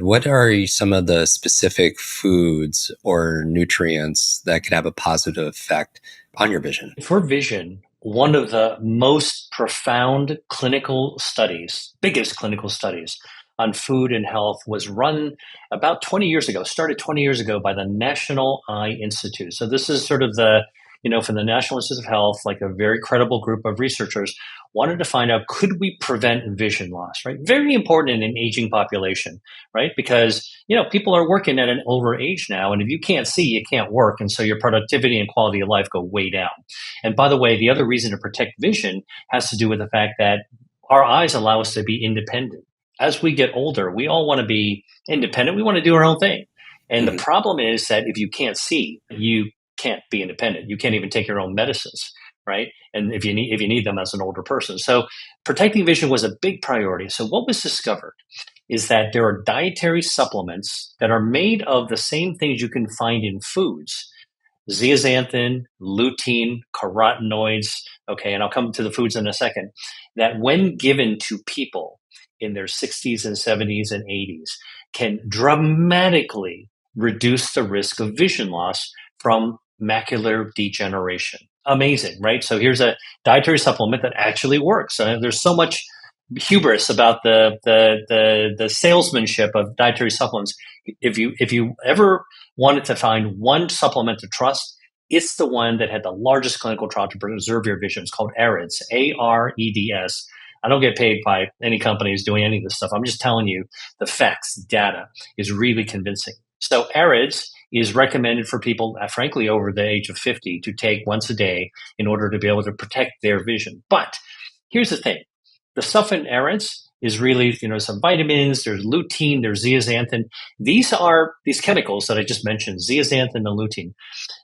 What are some of the specific foods or nutrients that could have a positive effect on your vision? For vision, one of the most profound clinical studies, biggest clinical studies on food and health was run about 20 years ago, started 20 years ago by the National Eye Institute. So this is sort of from the National Institute of Health, like a very credible group of researchers wanted to find out, could we prevent vision loss, right? Very important in an aging population, right? Because, people are working at an older age now. And if you can't see, you can't work. And so your productivity and quality of life go way down. And by the way, the other reason to protect vision has to do with the fact that our eyes allow us to be independent. As we get older, we all want to be independent. We want to do our own thing. And the Mhm. problem is that if you can't see, you can't be independent. You can't even take your own medicines, right? And if you need them as an older person. So protecting vision was a big priority. So what was discovered is that there are dietary supplements that are made of the same things you can find in foods: zeaxanthin, lutein, carotenoids. Okay, and I'll come to the foods in a second. That when given to people in their 60s and 70s and 80s can dramatically reduce the risk of vision loss from macular degeneration. Amazing, right? So here's a dietary supplement that actually works. There's so much hubris about the salesmanship of dietary supplements. If you ever wanted to find one supplement to trust, it's the one that had the largest clinical trial to preserve your vision. It's called AREDS, AREDS. I don't get paid by any companies doing any of this stuff. I'm just telling you the facts, data is really convincing. So AREDS is recommended for people, frankly, over the age of 50 to take once a day in order to be able to protect their vision. But here's the thing. The stuff in AREDS is really, some vitamins, there's lutein, there's zeaxanthin. These chemicals that I just mentioned, zeaxanthin and lutein.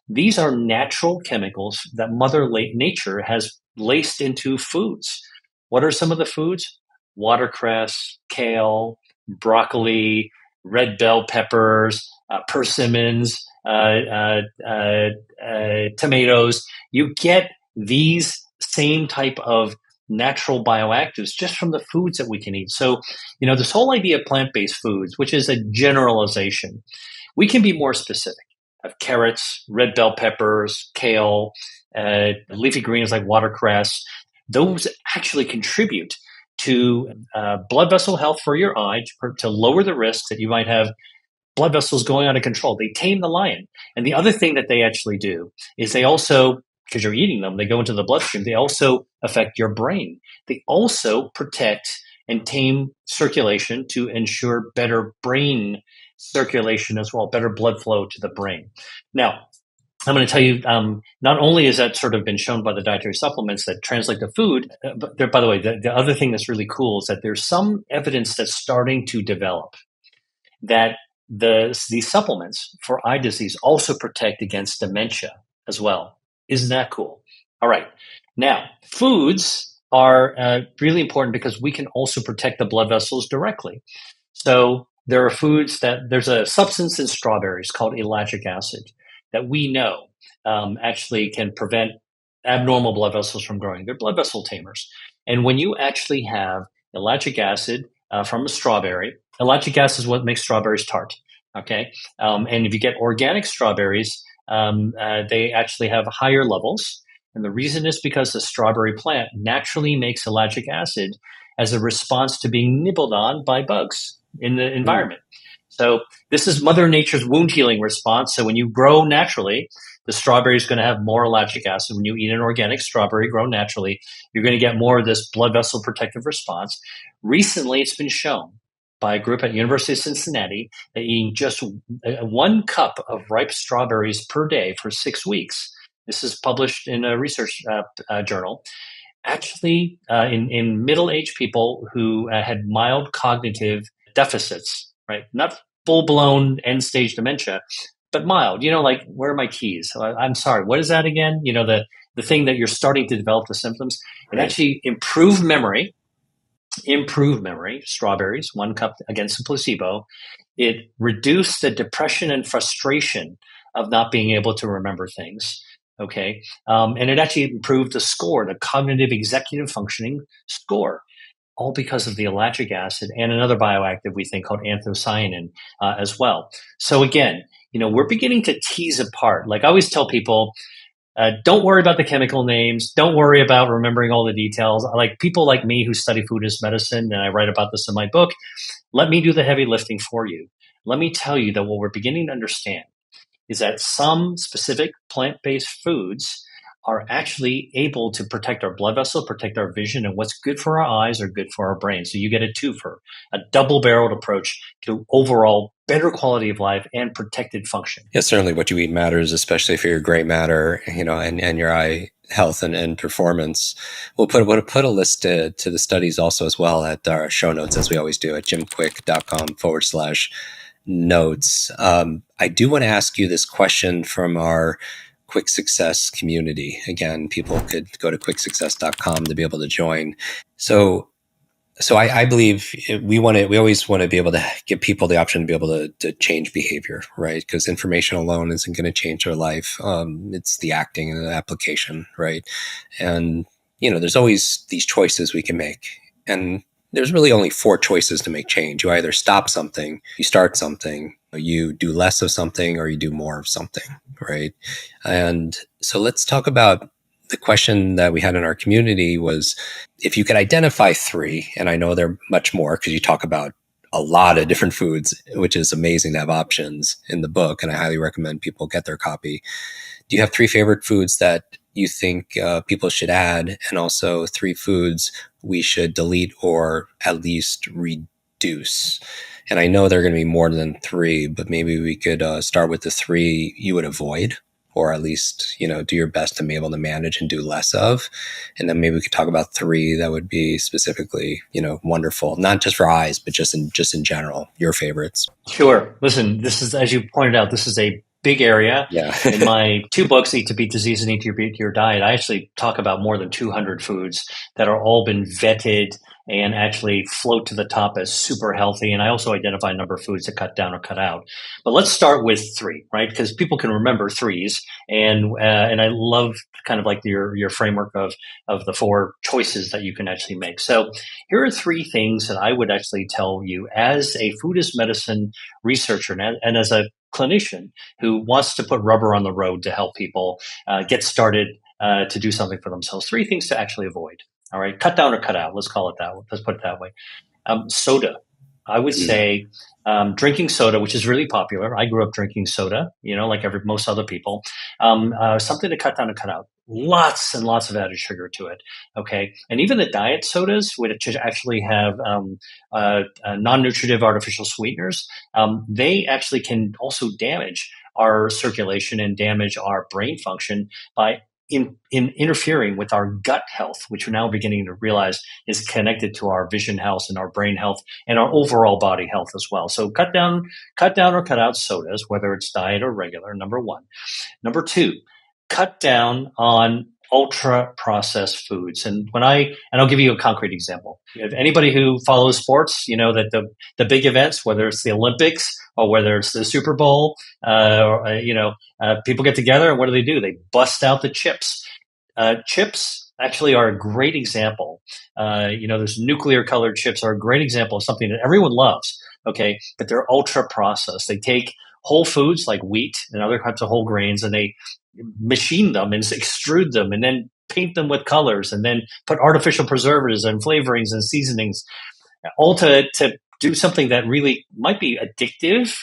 These are natural chemicals that Mother Nature has laced into foods. What are some of the foods? Watercress, kale, broccoli, red bell peppers, persimmons, tomatoes. You get these same type of natural bioactives just from the foods that we can eat. So, this whole idea of plant-based foods, which is a generalization, we can be more specific. Have carrots, red bell peppers, kale, leafy greens like watercress. Those actually contribute to blood vessel health for your eye, to lower the risk that you might have blood vessels going out of control. They tame the lion. And the other thing that they actually do is they also, because you're eating them, they go into the bloodstream. They also affect your brain. They also protect and tame circulation to ensure better brain circulation as well, better blood flow to the brain. Now, I'm going to tell you, not only is that sort of been shown by the dietary supplements that translate to food, but there, by the way, the other thing that's really cool is that there's some evidence that's starting to develop that these supplements for eye disease also protect against dementia as well. Isn't that cool? All right. Now, foods are really important because we can also protect the blood vessels directly. So there are foods there's a substance in strawberries called ellagic acid that we know actually can prevent abnormal blood vessels from growing. They're blood vessel tamers. And when you actually have ellagic acid from a strawberry, ellagic acid is what makes strawberries tart. Okay. And if you get organic strawberries, they actually have higher levels. And the reason is because the strawberry plant naturally makes ellagic acid as a response to being nibbled on by bugs in the Mm. environment. So this is Mother Nature's wound healing response. So when you grow naturally, the strawberry is going to have more ellagic acid. When you eat an organic strawberry grown naturally, you're going to get more of this blood vessel protective response. Recently, it's been shown by a group at University of Cincinnati that eating just 1 cup of ripe strawberries per day for 6 weeks. This is published in a research journal. Actually, in middle-aged people who had mild cognitive deficits, right? Not full-blown end-stage dementia, but mild. Like, where are my keys? I'm sorry. What is that again? The thing that you're starting to develop the symptoms. It Right. actually improved memory, strawberries, 1 cup against a placebo. It reduced the depression and frustration of not being able to remember things. Okay. And it actually improved the score, the cognitive executive functioning score. all because of the ellagic acid and another bioactive we think called anthocyanin as well. So again, we're beginning to tease apart. Like I always tell people, don't worry about the chemical names. Don't worry about remembering all the details. Like people like me who study food as medicine, and I write about this in my book, let me do the heavy lifting for you. Let me tell you that what we're beginning to understand is that some specific plant-based foods are actually able to protect our blood vessel, protect our vision, and what's good for our eyes are good for our brain. So you get a twofer, a double-barreled approach to overall better quality of life and protected function. Yeah, certainly what you eat matters, especially for your gray matter, and your eye health and performance. We'll put a list to the studies also as well at our show notes, as we always do, at jimquick.com/notes. I do want to ask you this question from our Quick Success community. Again, people could go to quicksuccess.com to be able to join. So I believe we always want to be able to give people the option to be able to change behavior, right? Because information alone isn't going to change their life. It's the acting and the application, right? And, there's always these choices we can make. And there's really only 4 choices to make change. You either stop something, you start something, you do less of something, or you do more of something, right? And so let's talk about the question that we had in our community was, if you could identify 3, and I know there are much more because you talk about a lot of different foods, which is amazing to have options in the book, and I highly recommend people get their copy. Do you have 3 favorite foods that you think people should add, and also 3 foods we should delete or at least reduce? And I know there are going to be more than 3, but maybe we could start with the 3 you would avoid, or at least, do your best to be able to manage and do less of. And then maybe we could talk about 3 that would be specifically, wonderful, not just for eyes, but just in general, your favorites. Sure. Listen, this is, as you pointed out, this is a big area. Yeah. In my 2 books, Eat to Beat Disease and Eat to Beat Your Diet, I actually talk about more than 200 foods that are all been vetted and actually float to the top as super healthy. And I also identify a number of foods to cut down or cut out. But let's start with 3, right? Because people can remember threes, and I love kind of like your framework of the 4 choices that you can actually make. So here are 3 things that I would actually tell you as a food as medicine researcher and as a clinician who wants to put rubber on the road to help people get started to do something for themselves. 3 things to actually avoid. All right, cut down or cut out. Let's call it that. Let's put it that way. Soda. I would say drinking soda, which is really popular. I grew up drinking soda, like most other people. Something to cut down and cut out. Lots and lots of added sugar to it. Okay, and even the diet sodas, which actually have non-nutritive artificial sweeteners, they actually can also damage our circulation and damage our brain function by in interfering with our gut health, which we're now beginning to realize is connected to our vision health and our brain health and our overall body health as well. So cut down or cut out sodas, whether it's diet or regular, number 1. Number 2, cut down on ultra processed foods. And I'll give you a concrete example. If anybody who follows sports, that the big events, whether it's the Olympics or whether it's the Super Bowl, people get together and what do? They bust out the chips. Chips actually are a great example. Those nuclear colored chips are a great example of something that everyone loves. Okay, but they're ultra processed. They take whole foods like wheat and other types of whole grains, and they machine them and extrude them and then paint them with colors and then put artificial preservatives and flavorings and seasonings, all to do something that really might be addictive,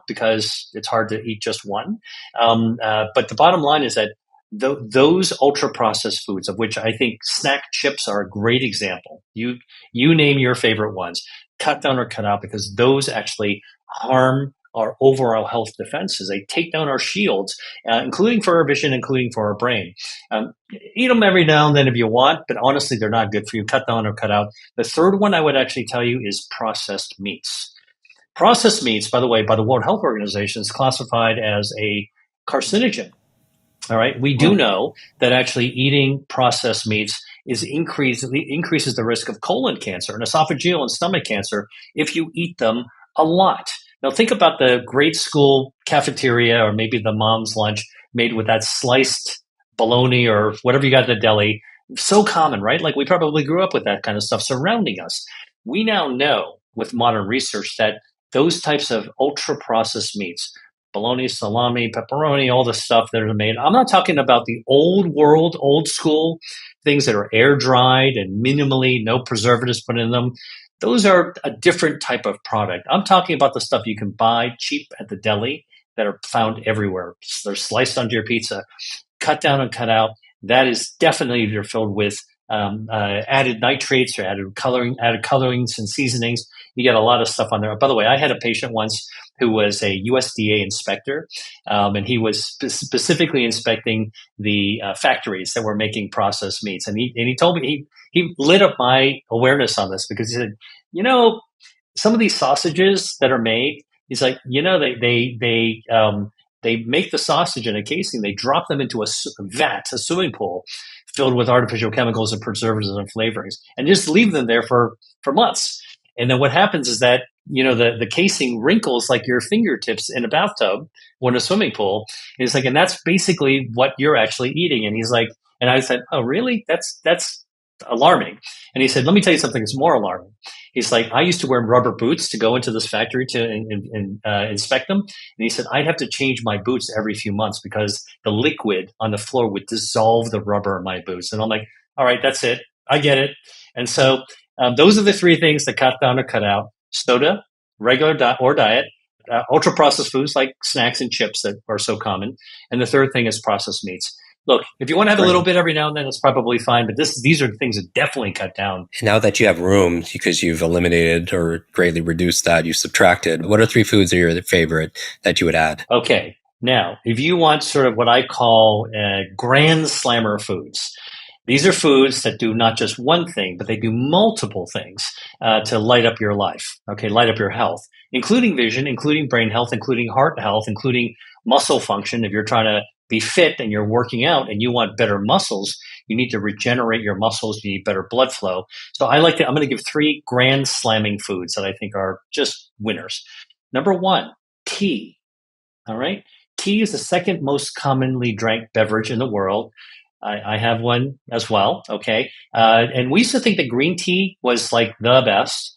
because it's hard to eat just one. But the bottom line is that those ultra processed foods, of which I think snack chips are a great example. You name your favorite ones, cut down or cut out, because those actually harm our overall health defenses. They take down our shields, including for our vision, including for our brain. Eat them every now and then if you want, but honestly, they're not good for you. Cut down or cut out. The third one I would actually tell you is processed meats. Processed meats, by the way, by the World Health Organization, is classified as a carcinogen. All right. We do know that actually eating processed meats increases the risk of colon cancer and esophageal and stomach cancer if you eat them a lot. Now, think about the grade school cafeteria or maybe the mom's lunch made with that sliced bologna or whatever you got at the deli So common, right? Like we probably grew up with that kind of stuff surrounding us. We now know with modern research that those types of ultra processed meats, bologna, salami, pepperoni, all the stuff that are made. I'm not talking about the old world, old school things that are air dried and minimally no preservatives put in them. Those are a different type of product. I'm talking about the stuff you can buy cheap at the deli that are found everywhere. They're sliced onto your pizza, cut down and cut out. That is definitely either filled with added nitrates or added colorings and seasonings. You get a lot of stuff on there. By the way, I had a patient once who was a USDA inspector, and he was specifically inspecting the factories that were making processed meats. And he told me he lit up my awareness on this because he said, you know, some of these sausages that are made, he's like, you know, they make the sausage in a casing, they drop them into a vat, a swimming pool, filled with artificial chemicals and preservatives and flavorings, and just leave them there for months. And then what happens is that the casing wrinkles like your fingertips in a bathtub or in a swimming pool. And he's like, and that's basically what you're actually eating. And he's like, and I said, oh, really? That's alarming. And he said, let me tell you something that's more alarming. He's like, I used to wear rubber boots to go into this factory to inspect them. And he said, I'd have to change my boots every few months because the liquid on the floor would dissolve the rubber in my boots. And I'm like, all right, that's it. I get it. And so those are the three things to cut down or cut out: soda, regular diet, ultra processed foods like snacks and chips that are so common. And the third thing is processed meats. Look, if you want to have a little Right. bit every now and then, it's probably fine. But these are the things that definitely cut down. And now that you have room, because you've eliminated or greatly reduced that, you subtracted, what are three foods that are your favorite that you would add? Okay, now if you want sort of what I call grand slammer foods, these are foods that do not just one thing, but they do multiple things to light up your life. Okay, light up your health, including vision, including brain health, including heart health, including muscle function. If you're trying to be fit and you're working out and you want better muscles, you need to regenerate your muscles. You need better blood flow. So I'm going to give three grand slamming foods that I think are just winners. Number one, tea. All right. Tea is the second most commonly drank beverage in the world. I have one as well. Okay. And we used to think that green tea was like the best.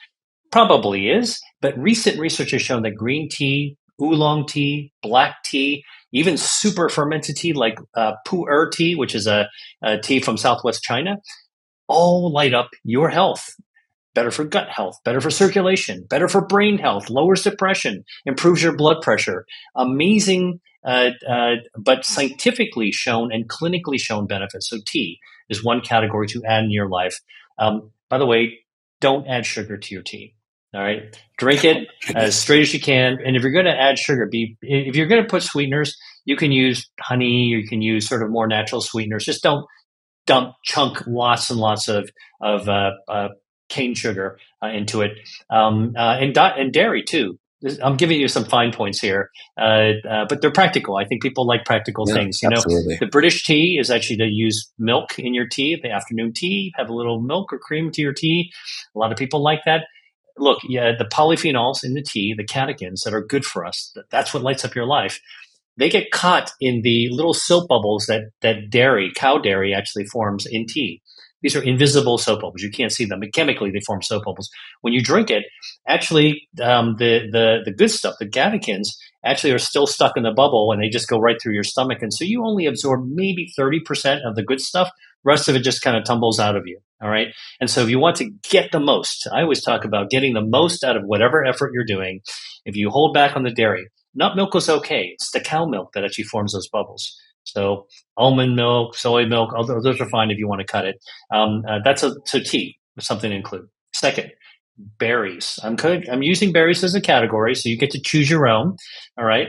Probably is. But recent research has shown that green tea, oolong tea, black tea, even super fermented tea like pu'er tea, which is a tea from Southwest China, all light up your health. Better for gut health, better for circulation, better for brain health, lowers depression, improves your blood pressure. Amazing, but scientifically shown and clinically shown benefits. So tea is one category to add in your life. By the way, don't add sugar to your tea. All right, drink it as Goodness. straight as you can. And if you're going to add sugar, if you're going to put sweeteners, you can use honey, or you can use sort of more natural sweeteners. Just don't dump chunk lots and lots of cane sugar into it, and dairy too. I'm giving you some fine points here, but they're practical. I think people like practical Yeah, things. absolutely. The British tea is actually to use milk in your tea, the afternoon tea. Have a little milk or cream to your tea. A lot of people like that. Look, yeah, the polyphenols in the tea, the catechins that are good for us. That's what lights up your life. They get caught in the little soap bubbles that cow dairy actually forms in tea. These are invisible soap bubbles. You can't see them, but chemically they form soap bubbles. When you drink it, actually, the good stuff, the catechins, actually are still stuck in the bubble, and they just go right through your stomach. And so you only absorb maybe 30% of the good stuff. The rest of it just kind of tumbles out of you. All right. And so if you want to get the most, I always talk about getting the most out of whatever effort you're doing. If you hold back on the dairy, nut milk is okay. It's the cow milk that actually forms those bubbles. So almond milk, soy milk, those are fine if you want to cut it. So tea, something to include. Second, berries. I'm using berries as a category, so you get to choose your own. All right,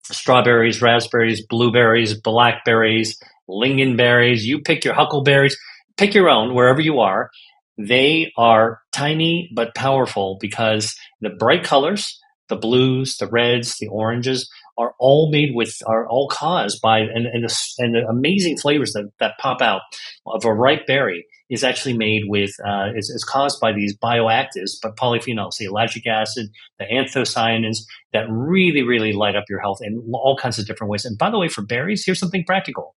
strawberries, raspberries, blueberries, blackberries, lingonberries. You pick your huckleberries. Pick your own wherever you are. They are tiny but powerful because the bright colors, the blues, the reds, the oranges, are all caused by and the amazing flavors that pop out of a ripe berry is actually made with is caused by these bioactives, but polyphenols, the ellagic acid, the anthocyanins that really light up your health in all kinds of different ways. And by the way, for berries, here's something practical.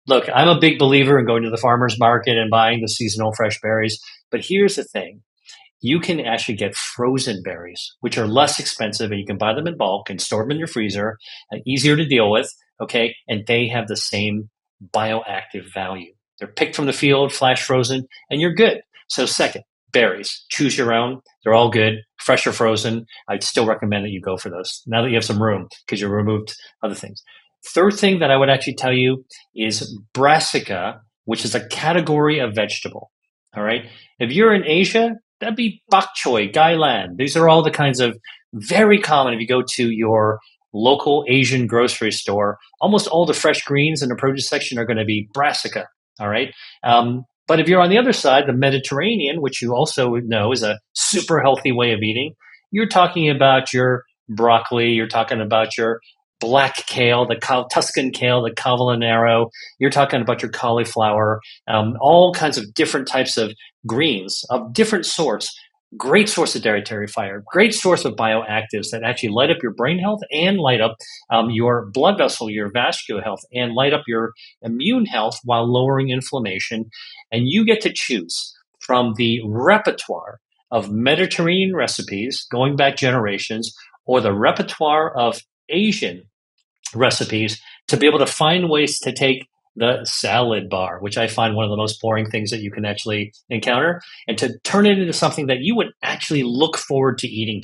Look, I'm a big believer in going to the farmer's market and buying the seasonal fresh berries. But here's the thing, you can actually get frozen berries, which are less expensive, and you can buy them in bulk and store them in your freezer, easier to deal with. Okay. And they have the same bioactive value. They're picked from the field, flash frozen, and you're good. So, second, berries, choose your own. They're all good, fresh or frozen. I'd still recommend that you go for those now that you have some room because you removed other things. Third thing that I would actually tell you is brassica, which is a category of vegetable. All right. If you're in Asia, that'd be bok choy, gailan. These are all the kinds of very common. If you go to your local Asian grocery store, almost all the fresh greens in the produce section are going to be brassica. All right. But if you're on the other side, the Mediterranean, which you also know is a super healthy way of eating, you're talking about your broccoli, you're talking about your black kale, the Tuscan kale, the cavallonero, you're talking about your cauliflower, all kinds of different types of greens of different sorts. Great source of dietary fiber, great source of bioactives that actually light up your brain health and light up your blood vessel, your vascular health, and light up your immune health while lowering inflammation. And you get to choose from the repertoire of Mediterranean recipes going back generations or the repertoire of Asian recipes to be able to find ways to take the salad bar, which I find one of the most boring things that you can actually encounter, and to turn it into something that you would actually look forward to eating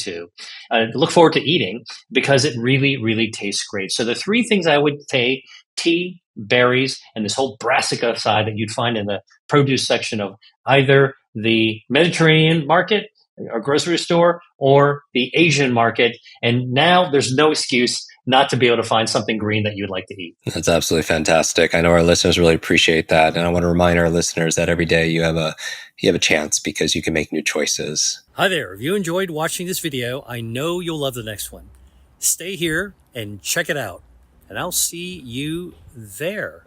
because it really, really tastes great. So the three things I would say: tea, berries, and this whole brassica side that you'd find in the produce section of either the Mediterranean market or grocery store or the Asian market. And now there's no excuse not to be able to find something green that you'd like to eat. That's absolutely fantastic. I know our listeners really appreciate that, and I want to remind our listeners that every day you have a chance because you can make new choices. Hi there. If you enjoyed watching this video, I know you'll love the next one. Stay here and check it out, and I'll see you there.